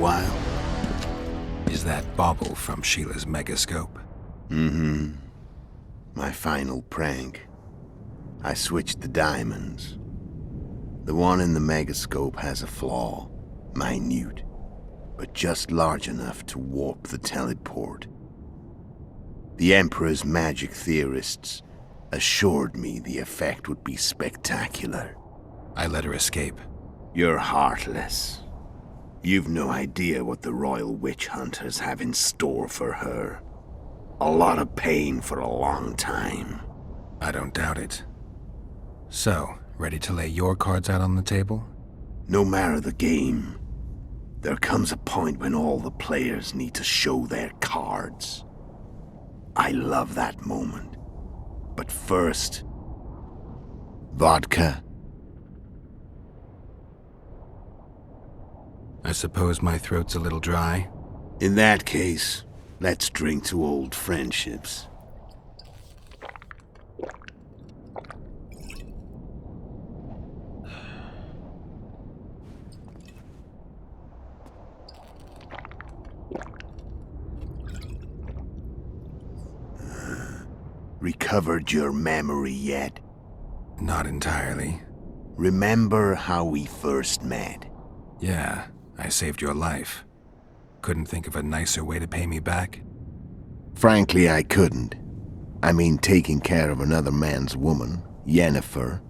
while? Is that bauble from Sheila's megascope? My final prank. I switched the diamonds. The one in the megascope has a flaw. Minute. But just large enough to warp the teleport. The Emperor's magic theorists assured me the effect would be spectacular. I let her escape. You're heartless. You've no idea what the Royal Witch Hunters have in store for her. A lot of pain for a long time. I don't doubt it. So, ready to lay your cards out on the table? No matter the game, there comes a point when all the players need to show their cards. I love that moment. But first... vodka. I suppose my throat's a little dry. In that case, let's drink to old friendships. Recovered your memory yet? Not entirely. Remember how we first met? Yeah, I saved your life. Couldn't think of a nicer way to pay me back? Frankly, I couldn't. I mean, taking care of another man's woman, Yennefer.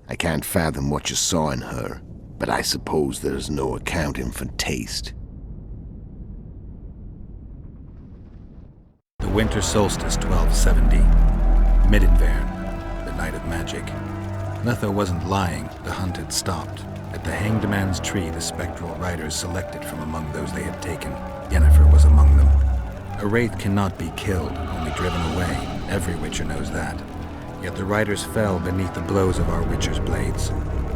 I can't fathom what you saw in her, but I suppose there's no accounting for taste. The winter solstice 1270. Midinvern, the night of magic. Letho wasn't lying, the hunt had stopped. At the Hanged Man's Tree, the spectral riders selected from among those they had taken. Yennefer was among them. A wraith cannot be killed, only driven away. Every witcher knows that. Yet the riders fell beneath the blows of our witcher's blades.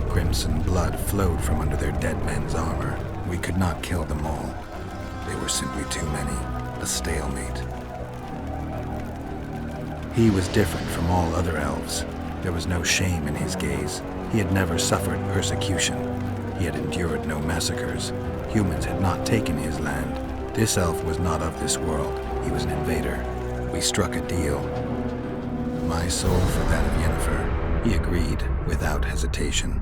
Crimson blood flowed from under their dead men's armor. We could not kill them all. They were simply too many. A stalemate. He was different from all other elves. There was no shame in his gaze. He had never suffered persecution. He had endured no massacres. Humans had not taken his land. This elf was not of this world. He was an invader. We struck a deal. My soul for that of Yennefer. He agreed without hesitation.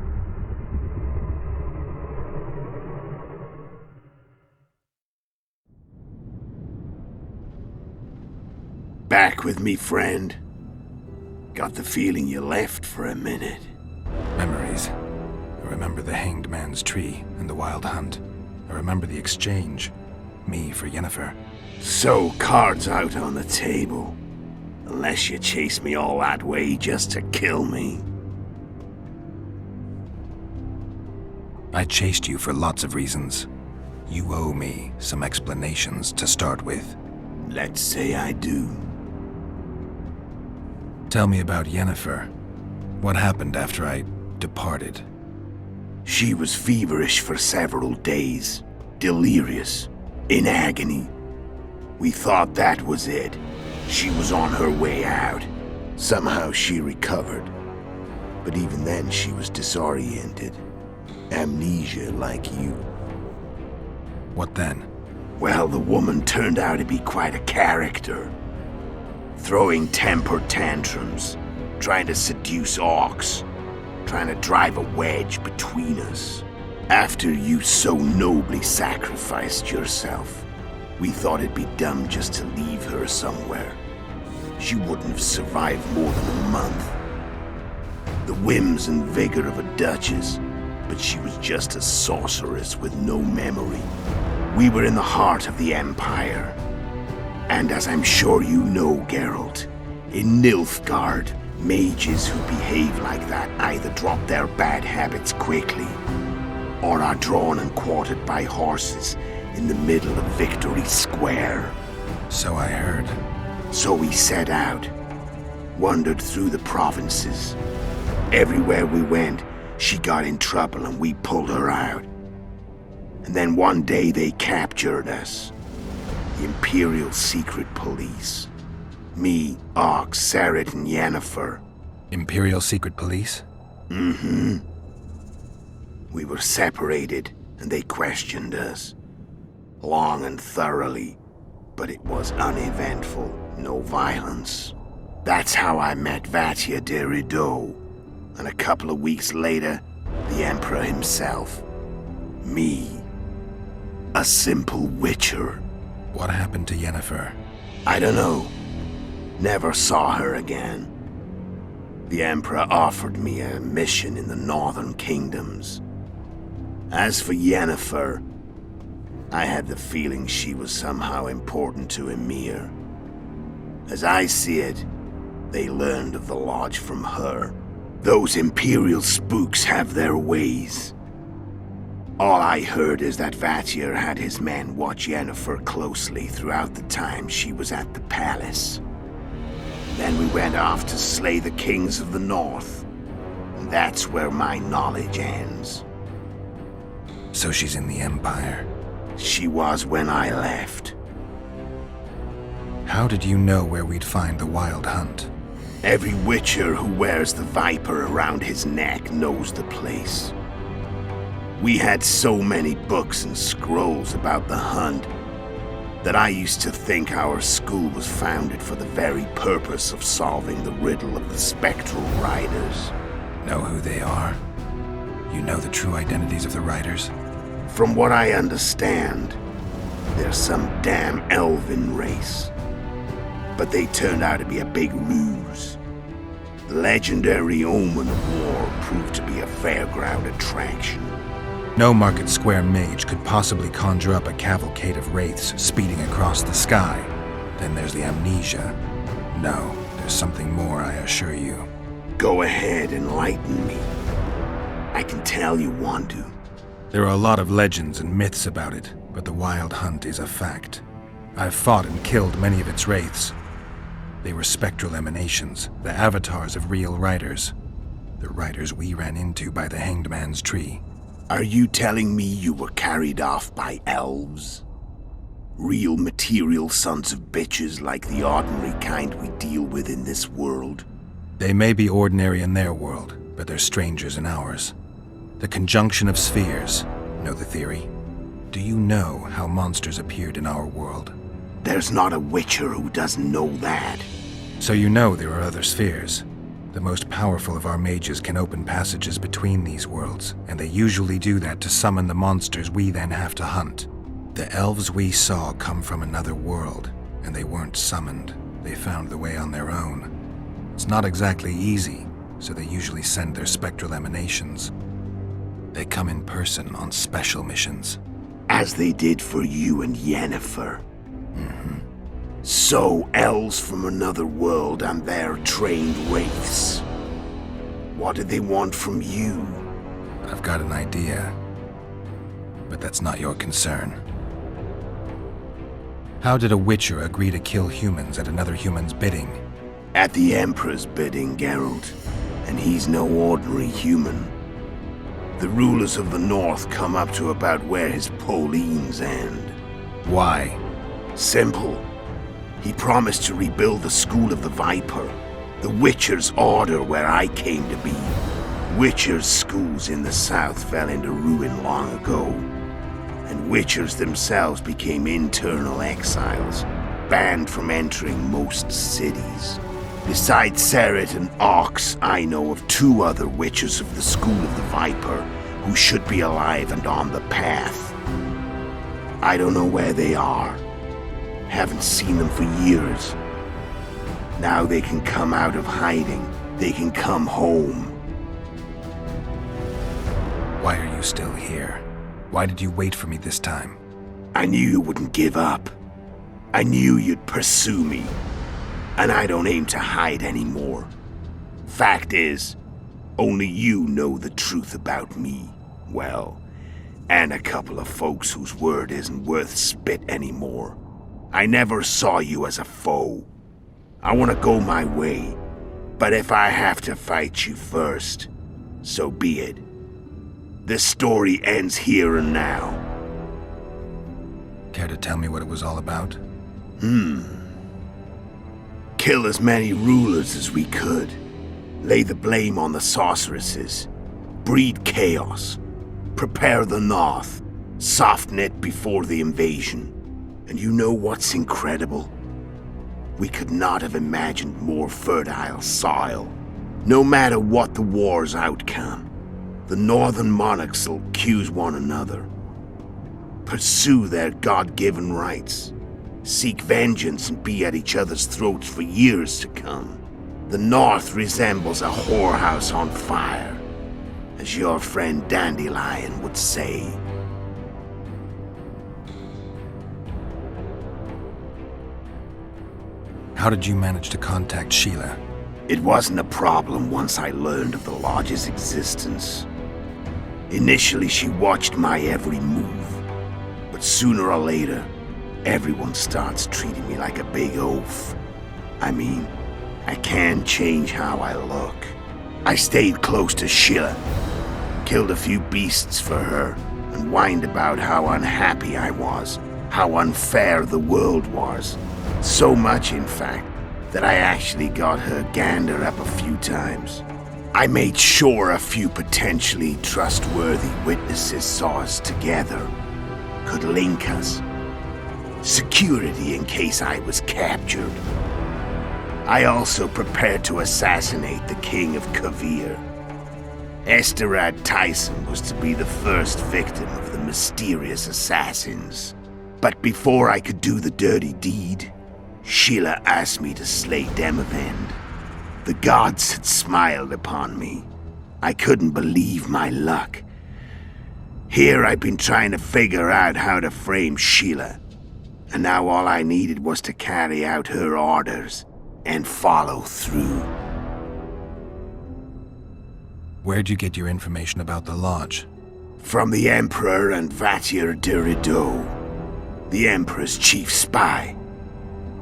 Back with me, friend. Got the feeling you left for a minute. Memories. I remember the Hanged Man's Tree and the Wild Hunt. I remember the exchange. Me for Yennefer. So, cards out on the table. Unless you chase me all that way just to kill me. I chased you for lots of reasons. You owe me some explanations to start with. Let's say I do. Tell me about Yennefer. What happened after I departed? She was feverish for several days. Delirious. In agony. We thought that was it. She was on her way out. Somehow she recovered. But even then she was disoriented. Amnesia like you. What then? Well, the woman turned out to be quite a character. Throwing temper tantrums, trying to seduce orcs, trying to drive a wedge between us. After you so nobly sacrificed yourself, we thought it'd be dumb just to leave her somewhere. She wouldn't have survived more than a month. The whims and vigor of a duchess, but she was just a sorceress with no memory. We were in the heart of the Empire. And as I'm sure you know, Geralt, in Nilfgaard, mages who behave like that either drop their bad habits quickly, or are drawn and quartered by horses in the middle of Victory Square. So I heard. So we set out, wandered through the provinces. Everywhere we went, she got in trouble and we pulled her out. And then one day they captured us. The Imperial Secret Police. Me, Ox, Sarret, and Yennefer. Imperial Secret Police? Mm-hmm. We were separated, and they questioned us. long and thoroughly, but it was uneventful, no violence. That's how I met Vatia de Rideau, and a couple of weeks later, the Emperor himself. Me. A simple witcher. What happened to Yennefer? I don't know. Never saw her again. The Emperor offered me a mission in the Northern Kingdoms. As for Yennefer, I had the feeling she was somehow important to Emhyr. As I see it, they learned of the Lodge from her. Those Imperial spooks have their ways. All I heard is that Vatir had his men watch Yennefer closely throughout the time she was at the palace. Then we went off to slay the kings of the North. And that's where my knowledge ends. So she's in the Empire. She was when I left. How did you know where we'd find the Wild Hunt? Every witcher who wears the viper around his neck knows the place. We had so many books and scrolls about the hunt that I used to think our school was founded for the very purpose of solving the riddle of the Spectral Riders. Know who they are? You know the true identities of the Riders? From what I understand, they're some damn elven race. But they turned out to be a big ruse. The legendary Omen of War proved to be a fairground attraction. No Market Square mage could possibly conjure up a cavalcade of wraiths speeding across the sky. Then there's the amnesia. No, there's something more, I assure you. Go ahead, enlighten me. I can tell you want to. There are a lot of legends and myths about it, but the Wild Hunt is a fact. I've fought and killed many of its wraiths. They were spectral emanations, the avatars of real riders. The riders we ran into by the Hanged Man's Tree. Are you telling me you were carried off by elves? Real material sons of bitches like the ordinary kind we deal with in this world? They may be ordinary in their world, but they're strangers in ours. The conjunction of spheres. Know the theory? Do you know how monsters appeared in our world? There's not a witcher who doesn't know that. So you know there are other spheres. The most powerful of our mages can open passages between these worlds, and they usually do that to summon the monsters we then have to hunt. The elves we saw come from another world, and they weren't summoned. They found the way on their own. It's not exactly easy, so they usually send their spectral emanations. They come in person on special missions. As they did for you and Yennefer. Mm-hmm. So, elves from another world and their trained wraiths. What do they want from you? I've got an idea, but that's not your concern. How did a witcher agree to kill humans at another human's bidding? At the Emperor's bidding, Geralt, and he's no ordinary human. The rulers of the North come up to about where his poleans end. Why? Simple. He promised to rebuild the School of the Viper, the Witcher's Order where I came to be. Witchers' schools in the South fell into ruin long ago, and Witchers themselves became internal exiles, banned from entering most cities. Besides Seret and Ox, I know of 2 other Witchers of the School of the Viper who should be alive and on the path. I don't know where they are. Haven't seen them for years. Now they can come out of hiding. They can come home. Why are you still here? Why did you wait for me this time? I knew you wouldn't give up. I knew you'd pursue me. And I don't aim to hide anymore. Fact is, only you know the truth about me. Well, and a couple of folks whose word isn't worth spit anymore. I never saw you as a foe. I want to go my way, but if I have to fight you first, so be it. This story ends here and now. Care to tell me what it was all about? Kill as many rulers as we could. Lay the blame on the sorceresses. Breed chaos. Prepare the North. Soft knit before the invasion. And you know what's incredible? We could not have imagined more fertile soil. No matter what the war's outcome, the northern monarchs will accuse one another, pursue their God-given rights, seek vengeance and be at each other's throats for years to come. The North resembles a whorehouse on fire, as your friend Dandelion would say. How did you manage to contact Sheila? It wasn't a problem once I learned of the Lodge's existence. Initially, she watched my every move, but sooner or later, everyone starts treating me like a big oaf. I mean, I can't change how I look. I stayed close to Sheila, killed a few beasts for her, and whined about how unhappy I was, how unfair the world was. So much, in fact, that I actually got her gander up a few times. I made sure a few potentially trustworthy witnesses saw us together, could link us. Security in case I was captured. I also prepared to assassinate the King of Kavir. Esterad Tyson was to be the first victim of the mysterious assassins. But before I could do the dirty deed, Sheila asked me to slay Demavend. The gods had smiled upon me. I couldn't believe my luck. Here I'd been trying to figure out how to frame Sheila, and now all I needed was to carry out her orders and follow through. Where'd you get your information about the Lodge? From the Emperor and Vatier de Rideau, the Emperor's chief spy.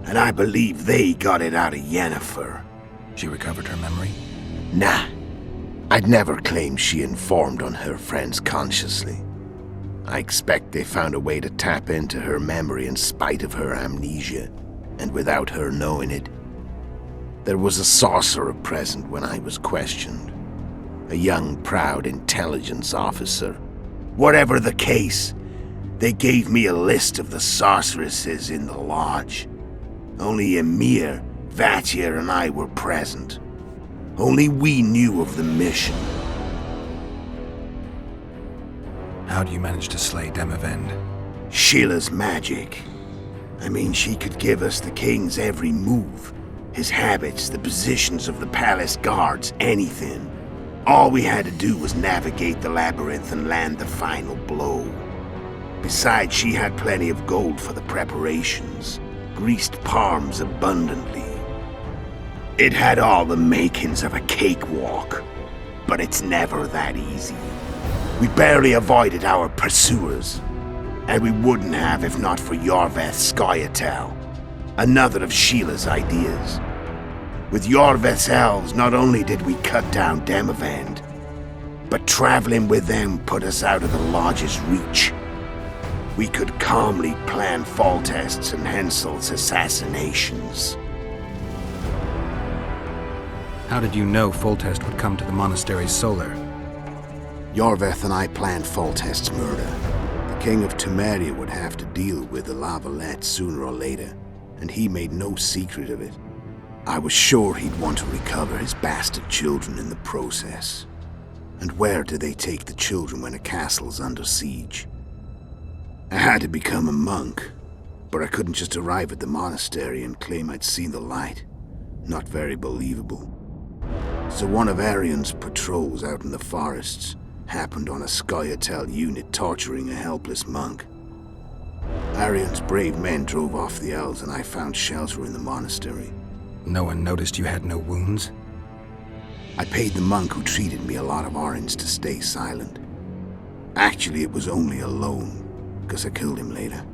And I believe they got it out of Yennefer. She recovered her memory? Nah. I'd never claimed she informed on her friends consciously. I expect they found a way to tap into her memory in spite of her amnesia, and without her knowing it. There was a sorcerer present when I was questioned. A young, proud intelligence officer. Whatever the case, they gave me a list of the sorceresses in the Lodge. Only Emir, Vatier, and I were present. Only we knew of the mission. How do you manage to slay Demavend? Sheila's magic. I mean, she could give us the king's every move. His habits, the positions of the palace guards, anything. All we had to do was navigate the labyrinth and land the final blow. Besides, she had plenty of gold for the preparations. Greased palms abundantly. It had all the makings of a cakewalk, but it's never that easy. We barely avoided our pursuers, and we wouldn't have if not for Yorveth Scoia'tael, another of Sheila's ideas. With Yorveth's elves, not only did we cut down Demavend, but traveling with them put us out of the Lodge's reach. We could calmly plan Foltest's and Hensel's assassinations. How did you know Foltest would come to the monastery's solar? Yorveth and I planned Foltest's murder. The King of Temeria would have to deal with the La Valette sooner or later, and he made no secret of it. I was sure he'd want to recover his bastard children in the process. And where do they take the children when a castle's under siege? I had to become a monk, but I couldn't just arrive at the monastery and claim I'd seen the light. Not very believable. So one of Arion's patrols out in the forests happened on a Scoia'tael unit torturing a helpless monk. Arion's brave men drove off the elves and I found shelter in the monastery. No one noticed you had no wounds? I paid the monk who treated me a lot of orange to stay silent. Actually, it was only a loan, because I killed him later.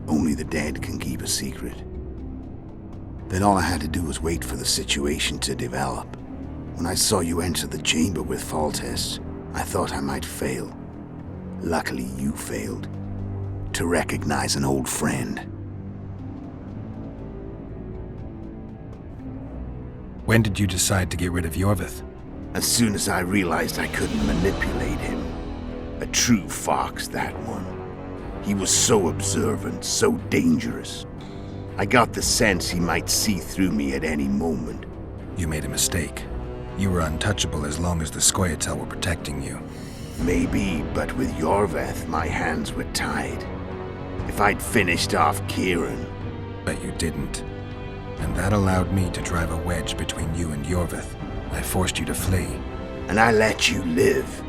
Only the dead can keep a secret. Then all I had to do was wait for the situation to develop. When I saw you enter the chamber with Foltest, I thought I might fail. Luckily, you failed. To recognize an old friend. When did you decide to get rid of Yorveth? As soon as I realized I couldn't manipulate him. A true fox, that one. He was so observant, so dangerous. I got the sense he might see through me at any moment. You made a mistake. You were untouchable as long as the Scoia'tael were protecting you. Maybe, but with Iorveth, my hands were tied. If I'd finished off Kieran... But you didn't. And that allowed me to drive a wedge between you and Iorveth. I forced you to flee. And I let you live.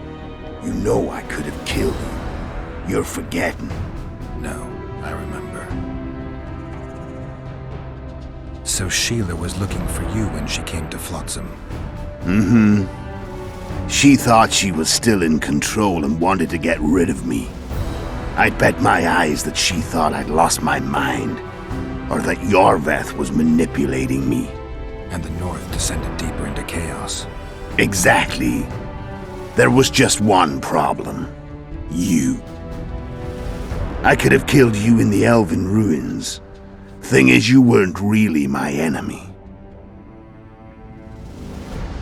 You know I could have killed you. You're forgetting. No, I remember. So Sheila was looking for you when she came to Flotsam. She thought she was still in control and wanted to get rid of me. I'd bet my eyes that she thought I'd lost my mind, or that Iorveth was manipulating me. And the North descended deeper into chaos. Exactly. There was just one problem. You. I could have killed you in the Elven ruins. Thing is, you weren't really my enemy.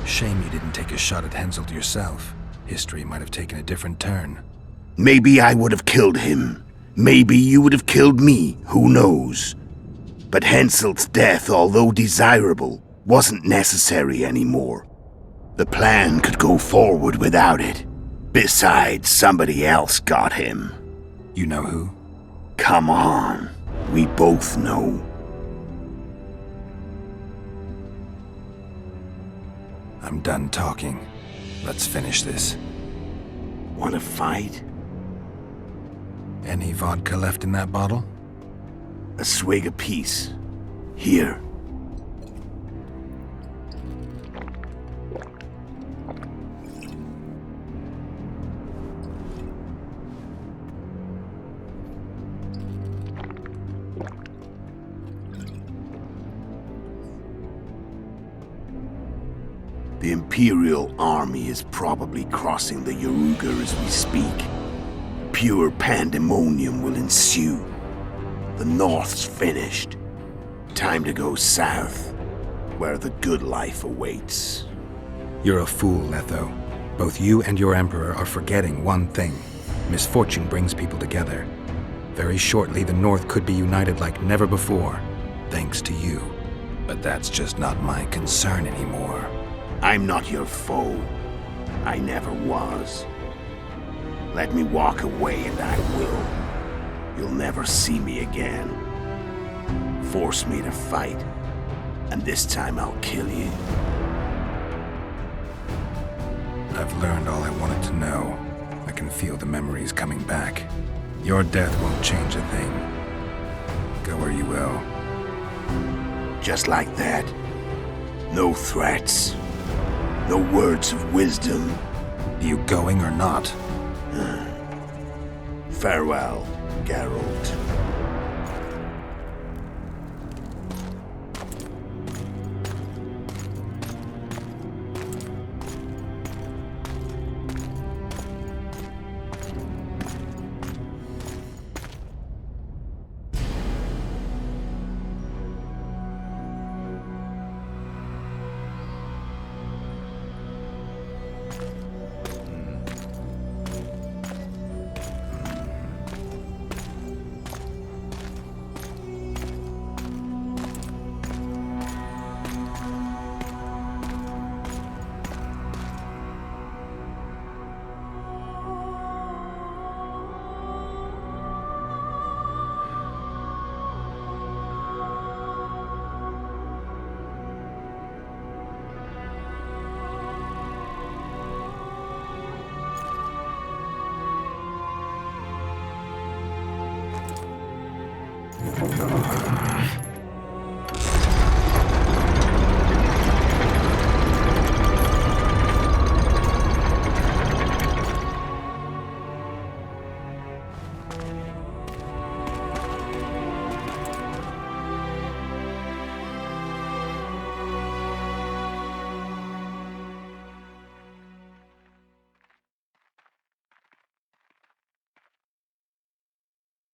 Shame you didn't take a shot at Henselt yourself. History might have taken a different turn. Maybe I would have killed him. Maybe you would have killed me, who knows? But Henselt's death, although desirable, wasn't necessary anymore. The plan could go forward without it. Besides, somebody else got him. You know who? Come on. We both know. I'm done talking. Let's finish this. Want to fight? Any vodka left in that bottle? A swig apiece. Here. The Imperial army is probably crossing the Yaruga as we speak. Pure pandemonium will ensue. The North's finished. Time to go south, where the good life awaits. You're a fool, Letho. Both you and your Emperor are forgetting one thing. Misfortune brings people together. Very shortly, the North could be united like never before, thanks to you. But that's just not my concern anymore. I'm not your foe. I never was. Let me walk away and I will. You'll never see me again. Force me to fight, and this time I'll kill you. I've learned all I wanted to know. I can feel the memories coming back. Your death won't change a thing. Go where you will. Just like that. No threats. No words of wisdom. You going or not? Farewell, Geralt.